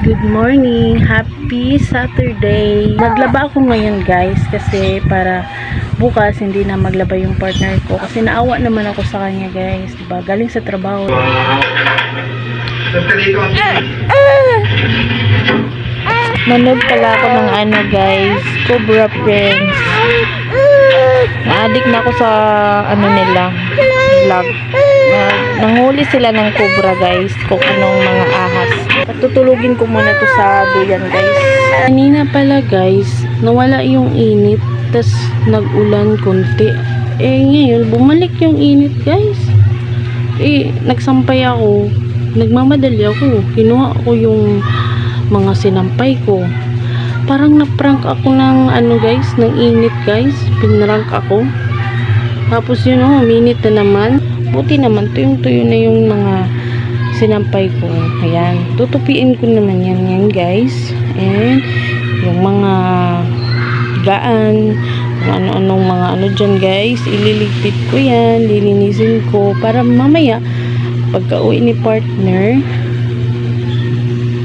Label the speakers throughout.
Speaker 1: Good morning! Happy Saturday! Naglaba ako ngayon guys kasi para bukas hindi na maglaba yung partner ko kasi naawa naman ako sa kanya guys, diba? Galing sa trabaho. Manood pala ako ng guys, Cobra Friends. Na-addict na ako sa nila, vlog. Nanghuli sila ng cobra guys, kung anong mga ahas. Tutulugin ko muna to sa duyan guys. Kanina pala guys, nawala yung init, tas nag-ulan konti. Ngayon, bumalik yung init guys. Nagsampay ako, nagmamadali ako. Kinuha ko yung mga sinampay ko. Parang na-prank ako ng guys, ng init guys. Pinrank ako. Tapos yun minit na naman. Buti naman, tuyong-tuyo na yung mga sinampay ko. Ayan. Tutupiin ko naman yan guys. And yung mga gaan, kung ano-anong mga dyan guys, ililigpit ko yan, lilinisin ko para mamaya pagka uwi ni partner,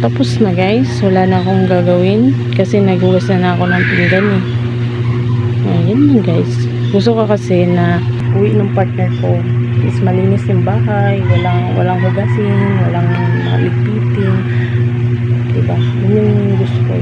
Speaker 1: tapos na guys. Wala na akong gagawin kasi naghugas na ako ng pinggan Ayan na guys. Gusto ko kasi na uwi ng partner ko is malinis yung bahay, walang hugasin, walang maligpitin, diba? Yun yung gusto ko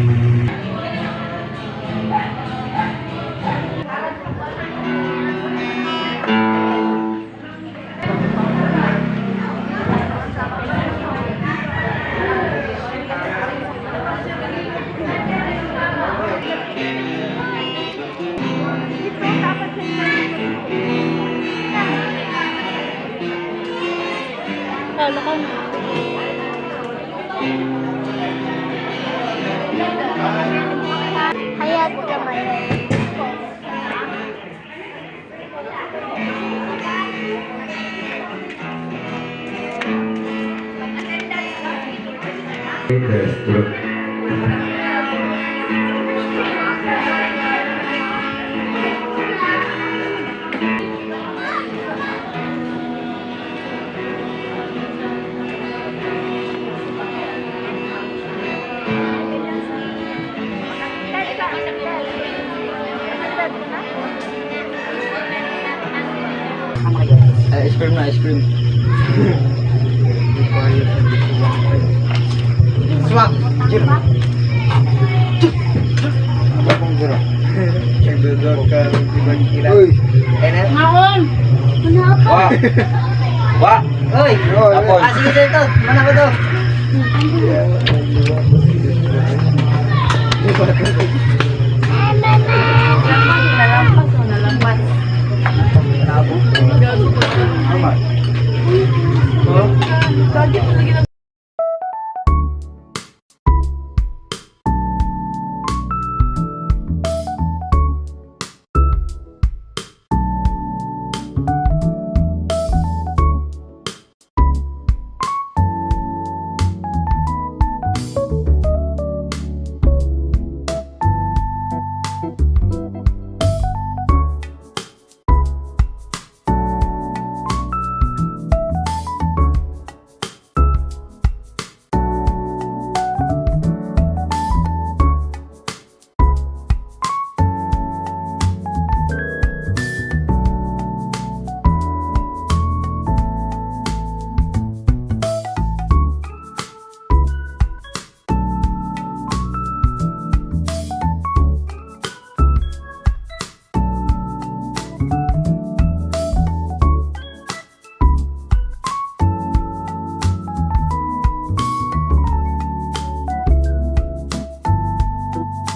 Speaker 2: Hayat naman.
Speaker 3: Ice cream na, ice cream. Swak! Jir! Apa pong guro? Nagdodor ka ibang kila. Uy!
Speaker 1: Ngaon!
Speaker 3: Wa! Wa! Uy! Apol! Sige dito! Mana ko to?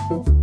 Speaker 1: Thank you.